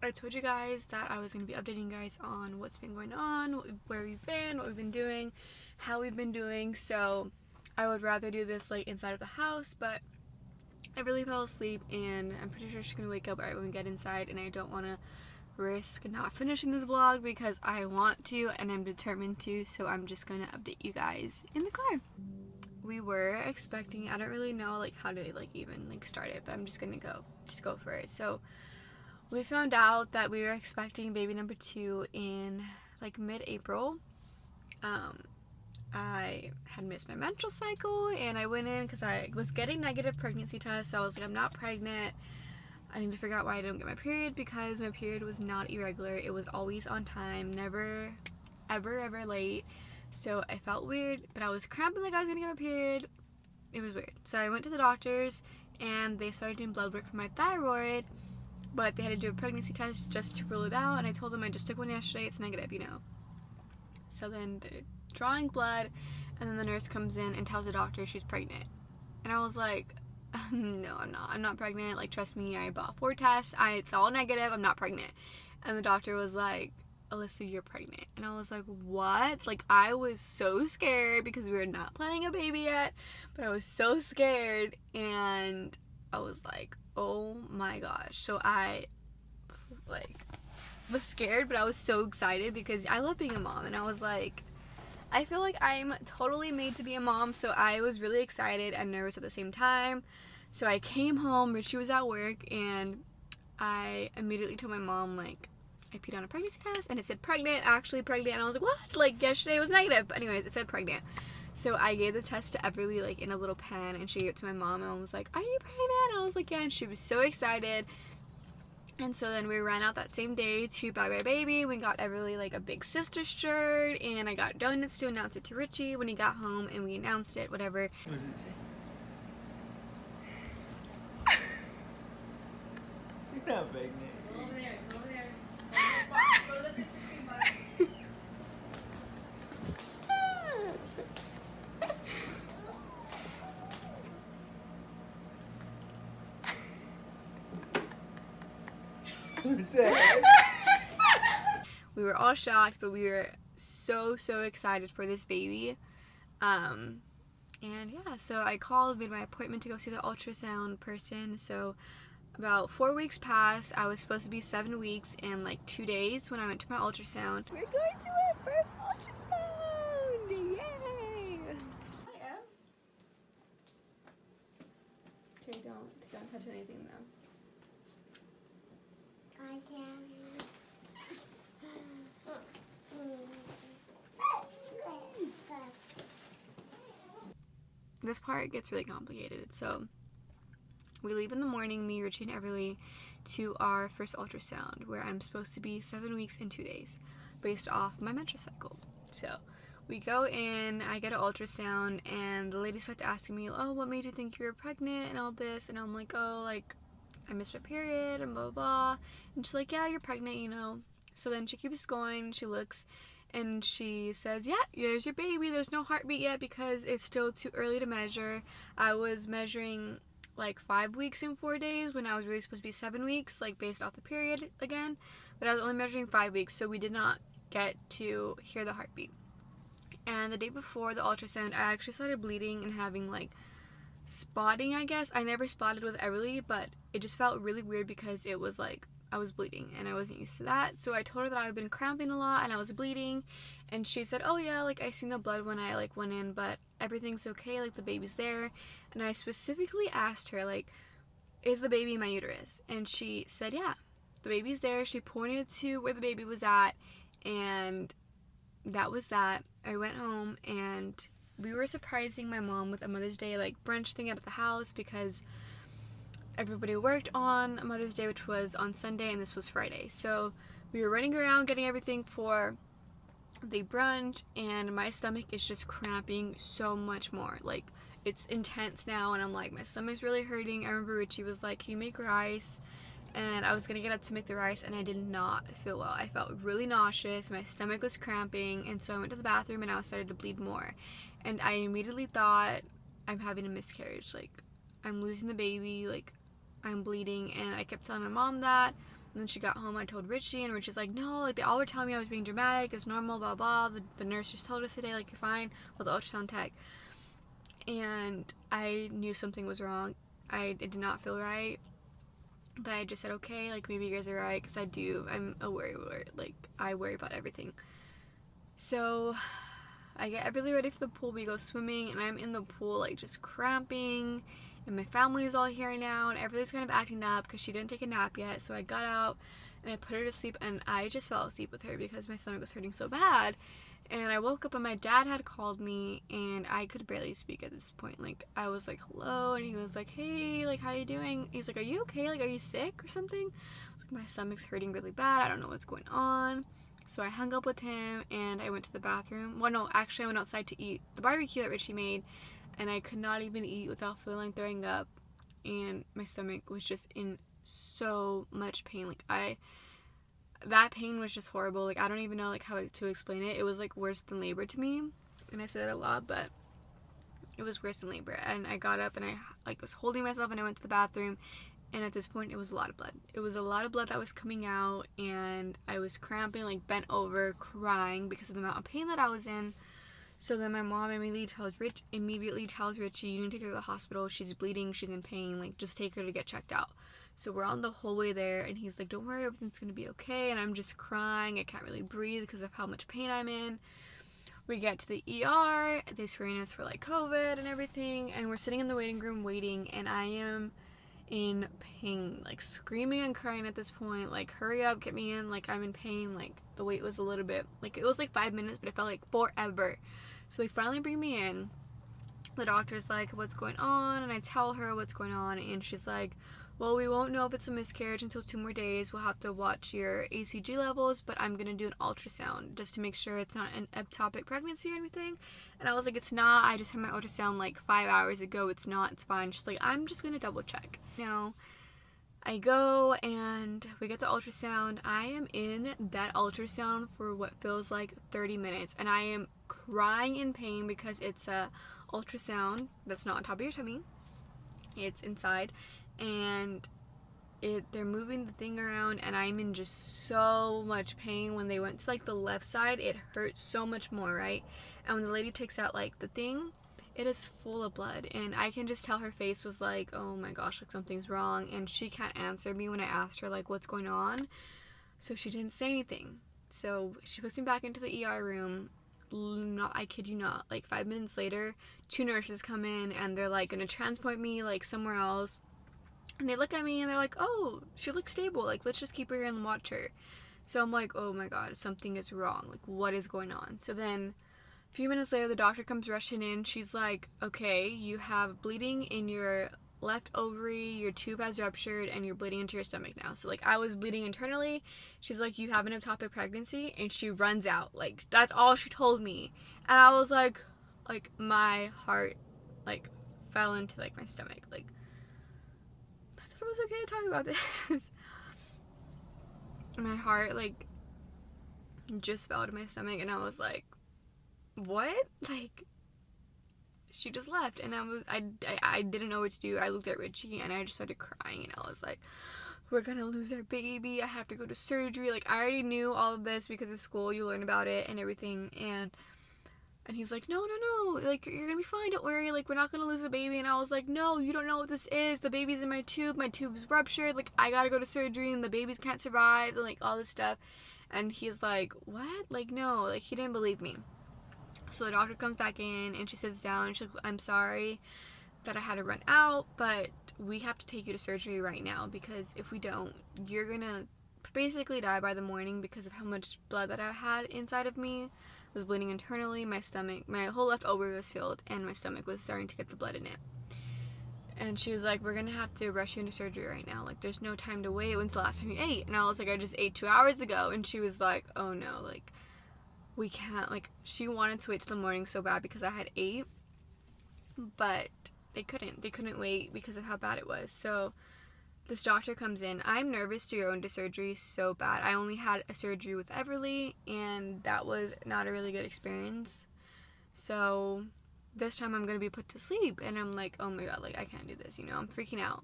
I told you guys that I was going to be updating you guys on what's been going on, where we've been, what we've been doing, how we've been doing. So I would rather do this like inside of the house, but I really fell asleep and I'm pretty sure she's going to wake up right when we get inside, and I don't want to risk not finishing this vlog because I want to and I'm determined to, so I'm just going to update you guys in the car. We were expecting, I don't really know like how to like even like start it, but I'm just going to go for it. So we found out that we were expecting baby number 2 in like mid-April. I had missed my menstrual cycle and I went in because I was getting negative pregnancy tests, so I was like, I'm not pregnant. I need to figure out why I don't get my period, because my period was not irregular. It was always on time, never ever late. So I felt weird, but I was cramping like I was gonna get my period. It was weird. So I went to the doctors and they started doing blood work for my thyroid, but they had to do a pregnancy test just to rule it out, and I told them I just took one yesterday, it's negative, you know. So then they're drawing blood, and then the nurse comes in and tells the doctor she's pregnant. And I was like, no, I'm not pregnant, like trust me, I bought 4 tests, it's all negative, I'm not pregnant. And the doctor was like, Alyssa, you're pregnant. And I was like, what? Like, I was so scared because we were not planning a baby yet, but I was so scared, and I was like, oh my gosh. So I like was scared, but I was so excited because I love being a mom, and I was like, I feel like I'm totally made to be a mom, so I was really excited and nervous at the same time. So I came home, Richie was at work, and I immediately told my mom, like, I peed on a pregnancy test and it said pregnant, actually pregnant, and I was like, what? Like, yesterday it was negative, but anyways, it said pregnant. So I gave the test to Everly, like, in a little pen, and she gave it to my mom, and I was like, are you pregnant? And I was like, yeah, and she was so excited. And so then we ran out that same day to Bye Bye Baby. We got Everly like a big sister shirt, and I got donuts to announce it to Richie when he got home, and we announced it, whatever. What does it say? You're not pregnant. Go over there. Go to the Krispy Kreme box. What the heck? We were all shocked, but we were so excited for this baby. And yeah, so I called, made my appointment to go see the ultrasound person. So about 4 weeks passed. I was supposed to be 7 weeks and like 2 days when I went to my ultrasound. We're going to our first ultrasound! Yay! I am. Okay, don't touch anything though. This part gets really complicated. So we leave in the morning, me, Richie, and Everly, to our first ultrasound, where I'm supposed to be 7 weeks and 2 days, based off my menstrual cycle. So we go in, I get an ultrasound, and the lady starts asking me, oh, what made you think you were pregnant and all this? And I'm like, oh, like, I missed my period and blah, blah, blah. And she's like, yeah, you're pregnant, you know. So then she keeps going, she looks, and she says, yeah, there's your baby. There's no heartbeat yet because it's still too early to measure. I was measuring like 5 weeks and 4 days when I was really supposed to be 7 weeks, like based off the period again. But I was only measuring 5 weeks, so we did not get to hear the heartbeat. And the day before the ultrasound, I actually started bleeding and having like spotting, I guess. I never spotted with Everly, but it just felt really weird because it was like I was bleeding and I wasn't used to that. So I told her that I had been cramping a lot and I was bleeding, and she said, oh yeah, like I seen the blood when I like went in, but everything's okay, like the baby's there. And I specifically asked her, like, is the baby in my uterus? And she said, yeah, the baby's there. She pointed to where the baby was at, and that was that. I went home and we were surprising my mom with a Mother's Day like brunch thing at the house because everybody worked on Mother's Day, which was on Sunday, and this was Friday. So we were running around getting everything for the brunch, and my stomach is just cramping so much more. Like, it's intense now, and I'm like, my stomach's really hurting. I remember Richie was like, can you make rice? And I was gonna get up to make the rice, and I did not feel well. I felt really nauseous, my stomach was cramping, and so I went to the bathroom and I started to bleed more. And I immediately thought, I'm having a miscarriage, like, I'm losing the baby, like, I'm bleeding. And I kept telling my mom that, And then she got home, I told Richie, and Richie's like, no, like, they all were telling me I was being dramatic, it's normal, blah, blah. The nurse just told us today, like, you're fine. Well, the ultrasound tech. And I knew something was wrong. It did not feel right. But I just said, okay, like, maybe you guys are right, because I'm a worrywart. Like, I worry about everything. So I get really ready for the pool. We go swimming, and I'm in the pool, like, just cramping. And my family is all here now, and everybody's kind of acting up because she didn't take a nap yet. So I got out, and I put her to sleep, and I just fell asleep with her because my stomach was hurting so bad. And I woke up, and my dad had called me, and I could barely speak at this point. Like, I was like, hello, and he was like, hey, like, how you doing? He's like, are you okay? Like, are you sick or something? I was like, my stomach's hurting really bad. I don't know what's going on. So I hung up with him, and I went to the bathroom. Well, no, actually, I went outside to eat the barbecue that Richie made, and I could not even eat without feeling like throwing up, and my stomach was just in so much pain. Like, that pain was just horrible. Like, I don't even know, like, how to explain it. It was, like, worse than labor to me, and I say that a lot, but it was worse than labor. And I got up, and I, like, was holding myself, and I went to the bathroom, and at this point, it was a lot of blood. It was a lot of blood that was coming out, and I was cramping, like, bent over, crying because of the amount of pain that I was in. So then my mom immediately tells Richie, you need to take her to the hospital. She's bleeding. She's in pain. Like, just take her to get checked out. So we're on the whole way there, and he's like, don't worry, everything's going to be okay. And I'm just crying. I can't really breathe because of how much pain I'm in. We get to the ER. They screen us for, like, COVID and everything. And we're sitting in the waiting room waiting, and I am in pain, like, screaming and crying at this point. Like, hurry up, get me in. Like, I'm in pain. Like, the wait was a little bit, like, it was like 5 minutes, but it felt like forever. So they finally bring me in. The doctor's like, what's going on? And I tell her what's going on, and she's like, well, we won't know if it's a miscarriage until 2 more days. We'll have to watch your ACG levels, but I'm gonna do an ultrasound just to make sure it's not an ectopic pregnancy or anything. And I was like, it's not. I just had my ultrasound like 5 hours ago. It's not. It's fine. She's like, I'm just gonna double check. Now, I go and we get the ultrasound. I am in that ultrasound for what feels like 30 minutes, and I am crying in pain because it's a ultrasound that's not on top of your tummy. It's inside, and they're moving the thing around, and I'm in just so much pain. When they went to, like, the left side, it hurts so much more, right? And when the lady takes out, like, the thing, it is full of blood, and I can just tell her face was like, oh my gosh, like, something's wrong. And she can't answer me when I asked her, like, what's going on, so she didn't say anything. So she puts me back into the ER room. I kid you not, like, 5 minutes later, 2 nurses come in, and they're like gonna transport me, like, somewhere else. And they look at me and they're like, oh, she looks stable, like, let's just keep her here and watch her. So I'm like, oh my god, something is wrong, like, what is going on? So then a few minutes later, the doctor comes rushing in. She's like, okay, you have bleeding in your left ovary, your tube has ruptured, and you're bleeding into your stomach now. So, like, I was bleeding internally. She's like, you have an ectopic pregnancy, and she runs out. Like, that's all she told me. And I was like, my heart, like, fell into, like, my stomach. Like, I thought it was okay to talk about this. My heart, like, just fell to my stomach, and I was like, what? Like, she just left, and I didn't know what to do. I looked at Richie, and I just started crying, and I was like, we're gonna lose our baby. I have to go to surgery. Like, I already knew all of this because of school. You learn about it and everything, and he's like, no, like, you're gonna be fine, don't worry, like, we're not gonna lose the baby. And I was like, no, you don't know what this is. The baby's in my tube's ruptured, like, I gotta go to surgery, and the babies can't survive, and, like, all this stuff. And he's like, what? Like, no, like, he didn't believe me. So the doctor comes back in, and she sits down, and she's like, I'm sorry that I had to run out, but we have to take you to surgery right now, because if we don't, you're gonna basically die by the morning because of how much blood that I had inside of me. I was bleeding internally. My stomach, my whole left ovary was filled, and my stomach was starting to get the blood in it. And she was like, we're gonna have to rush you into surgery right now. Like, there's no time to wait. When's the last time you ate? And I was like, I just ate 2 hours ago. And she was like, oh no, like, we can't. Like, she wanted to wait till the morning so bad because I had ate, but they couldn't wait because of how bad it was. So this doctor comes in. I'm nervous to go into surgery so bad. I only had a surgery with Everly, and that was not a really good experience. So this time I'm going to be put to sleep, and I'm like, oh my god, like, I can't do this, you know, I'm freaking out.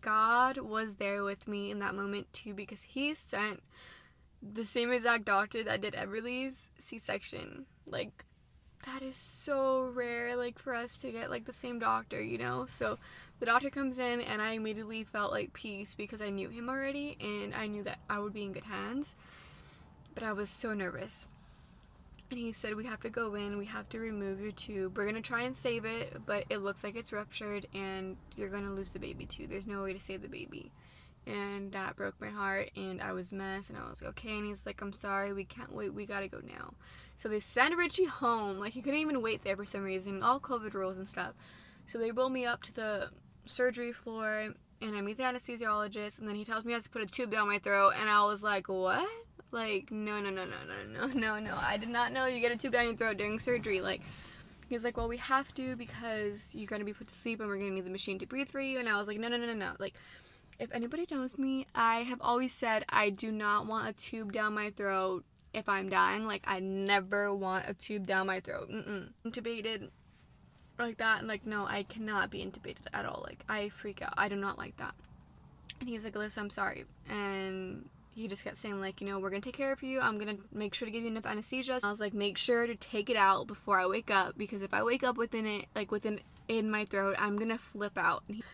God was there with me in that moment too, because he sent the same exact doctor that did Everly's C-section. Like, that is so rare, like, for us to get, like, the same doctor, you know? So the doctor comes in, and I immediately felt, like, peace, because I knew him already, and I knew that I would be in good hands. But I was so nervous. And he said, we have to go in, we have to remove your tube. We're going to try and save it, but it looks like it's ruptured, and you're going to lose the baby, too. There's no way to save the baby. And that broke my heart, and I was a mess, and I was like, okay. And he's like, I'm sorry, we can't wait, we gotta go now. So they send Richie home. Like, he couldn't even wait there for some reason, all COVID rules and stuff. So they roll me up to the surgery floor, and I meet the anesthesiologist, and then he tells me he has to put a tube down my throat, and I was like, what? Like, no, I did not know you get a tube down your throat during surgery. Like, he's like, well, we have to, because you're gonna be put to sleep, and we're gonna need the machine to breathe for you. And I was like, no. Like, if anybody knows me, I have always said I do not want a tube down my throat if I'm dying. Like, I never want a tube down my throat. Intubated like that, and like, no, I cannot be intubated at all. Like, I freak out. I do not like that. And he's like, Alyssa, I'm sorry. And he just kept saying, like, you know, we're gonna take care of you. I'm gonna make sure to give you enough anesthesia. I was like, make sure to take it out before I wake up, because if I wake up within in my throat, I'm gonna flip out. And he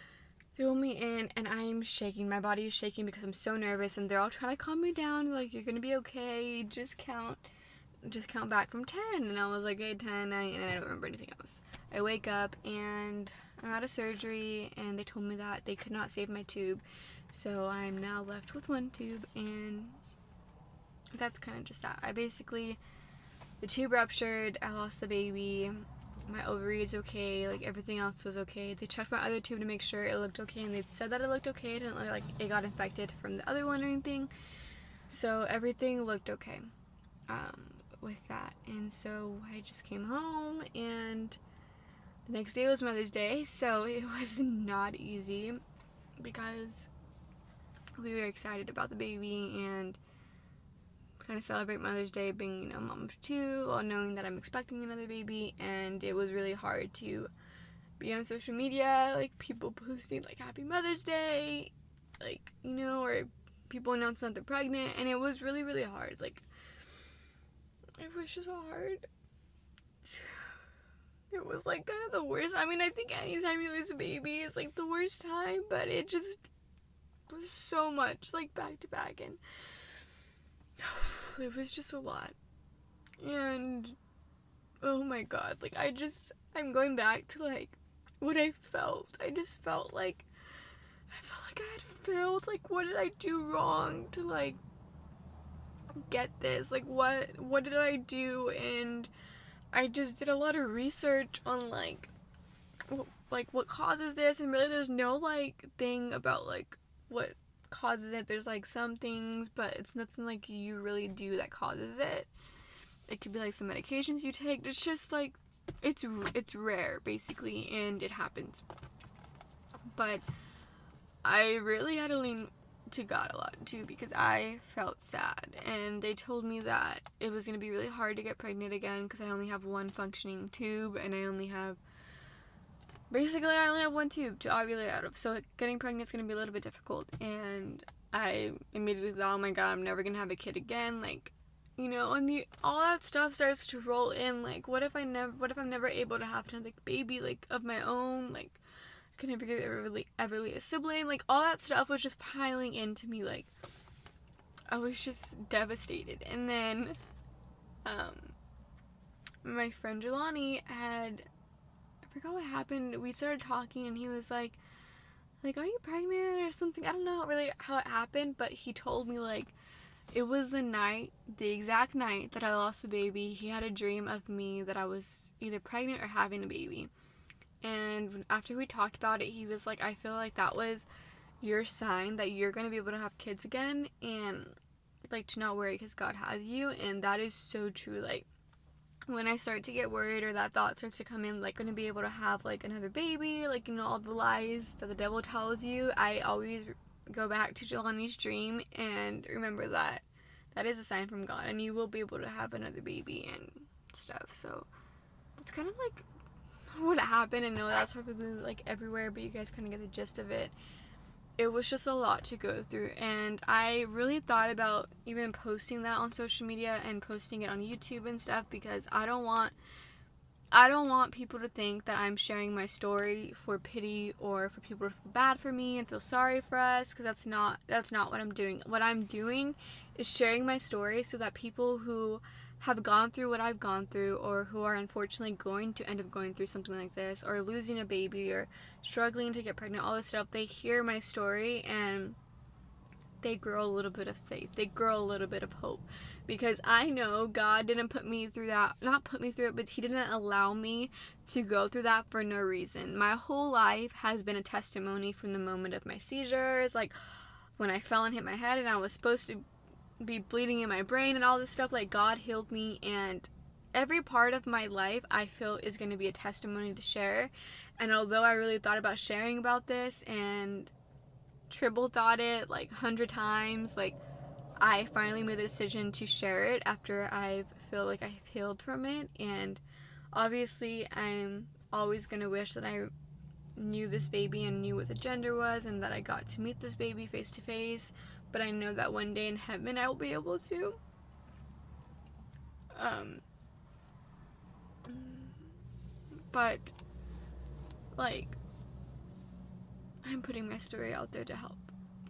threw me in, and I'm shaking. My body is shaking because I'm so nervous, and they're all trying to calm me down. Like, you're gonna be okay. Just count back from 10. And I was like, okay, 10, 9, and I don't remember anything else. I wake up, and I'm out of surgery, and they told me that they could not save my tube. So I'm now left with one tube, and that's kind of just that. The tube ruptured, I lost the baby. My ovary is okay, like, everything else was okay. They checked my other tube to make sure it looked okay, and they said that it looked okay. It didn't look like it got infected from the other one or anything. So everything looked okay with that. And so I just came home, and the next day was Mother's Day, so it was not easy, because we were excited about the baby and kind of celebrate Mother's Day being, you know, mom of two, while knowing that I'm expecting another baby. And it was really hard to be on social media, like, people posting, like, Happy Mother's Day, like, you know, or people announcing that they're pregnant, and it was really, really hard. Like, it was just hard. It was, like, kind of the worst. I mean, I think anytime you lose a baby is, like, the worst time, but it just was so much, like, back to back, and it was just a lot. And oh my god, like, I'm going back to, like, what I felt. I felt like I had failed. Like, what did I do wrong to, like, get this? Like, what did I do? And I just did a lot of research on, like, what causes this, and really there's no, like, thing about, like, what causes it. There's, like, some things, but it's nothing, like, you really do that causes it. It could be, like, some medications you take. It's just, like, it's rare, basically, and it happens. But I really had to lean to God a lot, too, because I felt sad, and they told me that it was going to be really hard to get pregnant again, because I only have one functioning tube, and I only have one tube to ovulate out of, so getting pregnant is going to be a little bit difficult. And I immediately thought, oh my god, I'm never going to have a kid again, like, you know, and all that stuff starts to roll in, like, what if I'm never able to have another baby, like, of my own, like, I could never give Everly a sibling, like, all that stuff was just piling into me. Like, I was just devastated. And then, my friend Jelani I forgot what happened, we started talking, and he was like, are you pregnant or something? I don't know really how it happened, but he told me, like, it was the exact night that I lost the baby, he had a dream of me that I was either pregnant or having a baby. And after we talked about it, he was like, I feel like that was your sign that you're going to be able to have kids again, and, like, to not worry, because God has you. And that is so true. Like, when I start to get worried, or that thought starts to come in, like, going to be able to have, like, another baby, like, you know, all the lies that the devil tells you, I always go back to Jelani's dream and remember that that is a sign from God, and you will be able to have another baby and stuff. So that's kind of, like, what happened. I know that's probably, like, everywhere, but you guys kind of get the gist of it. it was just a lot to go through, and I really thought about even posting that on social media and posting it on YouTube and stuff, because I don't want people to think that I'm sharing my story for pity or for people to feel bad for me and feel sorry for us, because that's not what I'm doing. What I'm doing is sharing my story so that people who have gone through what I've gone through, or who are unfortunately going to end up going through something like this, or losing a baby, or struggling to get pregnant, all this stuff, they hear my story and they grow a little bit of faith. They grow a little bit of hope. Because I know God didn't put me through that, not put me through it, but He didn't allow me to go through that for no reason. My whole life has been a testimony, from the moment of my seizures, like when I fell and hit my head and I was supposed to be bleeding in my brain and all this stuff. Like, God healed me, and every part of my life I feel is going to be a testimony to share. And although I really thought about sharing about this and triple thought it like 100 times, like, I finally made the decision to share it after I feel like I've healed from it. And obviously I'm always going to wish that I knew this baby and knew what the gender was, and that I got to meet this baby face to face. But I know that one day in heaven I will be able to. But, like, I'm putting my story out there to help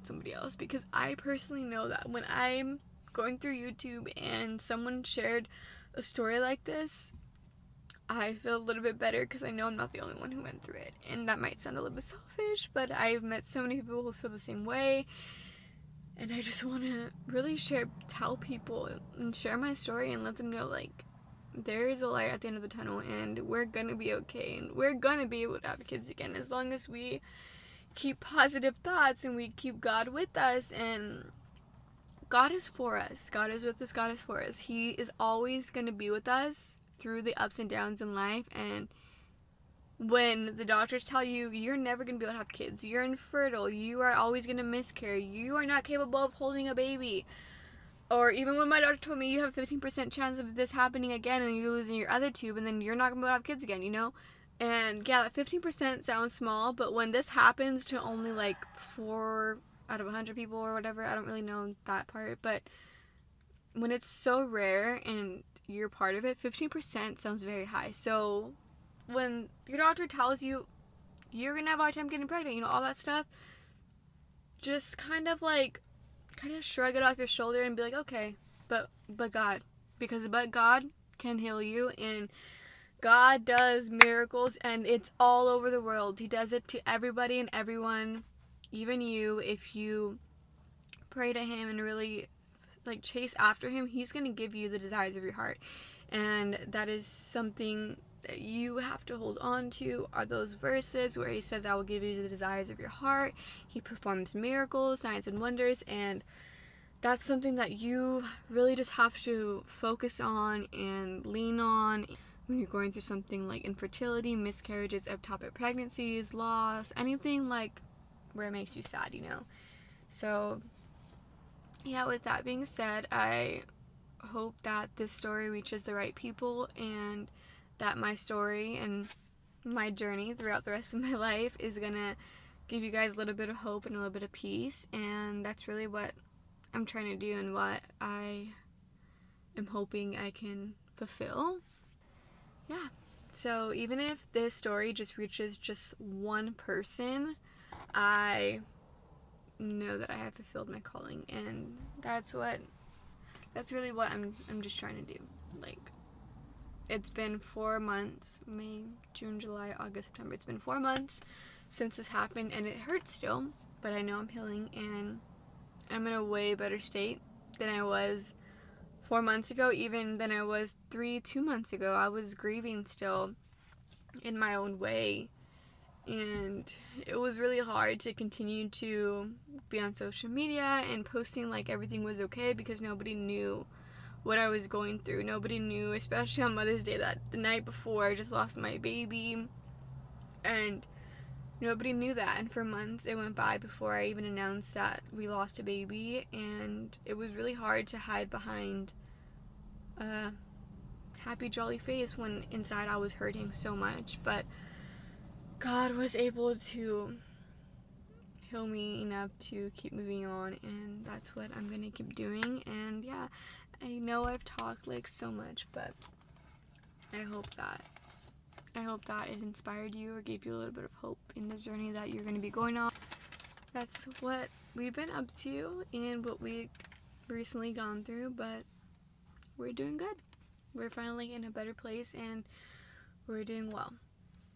somebody else, because I personally know that when I'm going through YouTube and someone shared a story like this, I feel a little bit better, because I know I'm not the only one who went through it. And that might sound a little bit selfish, but I've met so many people who feel the same way. And I just want to really tell people and share my story and let them know, like, there is a light at the end of the tunnel, and we're going to be okay. And we're going to be able to have kids again, as long as we keep positive thoughts and we keep God with us. And God is for us. God is with us. God is for us. He is always going to be with us through the ups and downs in life. And when the doctors tell you you're never going to be able to have kids, you're infertile, you are always going to miscarry, you are not capable of holding a baby, or even when my doctor told me you have a 15% chance of this happening again and you losing your other tube, and then you're not going to be able to have kids again, you know? And yeah, that 15% sounds small, but when this happens to only like 4 out of 100 people or whatever, I don't really know that part, but when it's so rare and you're part of it, 15% sounds very high. So when your doctor tells you you're gonna have a hard time getting pregnant, you know, all that stuff, just kind of shrug it off your shoulder and be like, okay, but God, because but God can heal you, and God does miracles, and it's all over the world. He does it to everybody and everyone, even you. If you pray to Him and really like chase after Him, He's gonna give you the desires of your heart. And that is something that you have to hold on to, are those verses where He says, I will give you the desires of your heart. He performs miracles, signs, and wonders, and that's something that you really just have to focus on and lean on when you're going through something like infertility, miscarriages, ectopic pregnancies, loss, anything like where it makes you sad, you know. So yeah, with that being said, I hope that this story reaches the right people, and that my story and my journey throughout the rest of my life is gonna give you guys a little bit of hope and a little bit of peace. And that's really what I'm trying to do, and what I am hoping I can fulfill. Yeah, so even if this story just reaches just one person, I know that I have fulfilled my calling, and that's really what I'm just trying to do. Like, it's been 4 months, May, June, July, August, September. It's been 4 months since this happened, and it hurts still, but I know I'm healing, and I'm in a way better state than I was 4 months ago, even than I was 2 months ago. I was grieving still in my own way, and it was really hard to continue to be on social media and posting like everything was okay, because nobody knew what I was going through. Nobody knew, especially on Mother's Day, that the night before I just lost my baby, and nobody knew that. And for months it went by before I even announced that we lost a baby, and it was really hard to hide behind a happy, jolly face when inside I was hurting so much. But God was able to heal me enough to keep moving on, and that's what I'm gonna keep doing. And yeah, I know I've talked like so much, but I hope that it inspired you or gave you a little bit of hope in the journey that you're gonna be going on. That's what we've been up to and what we've recently gone through, but we're doing good. We're finally in a better place and we're doing well.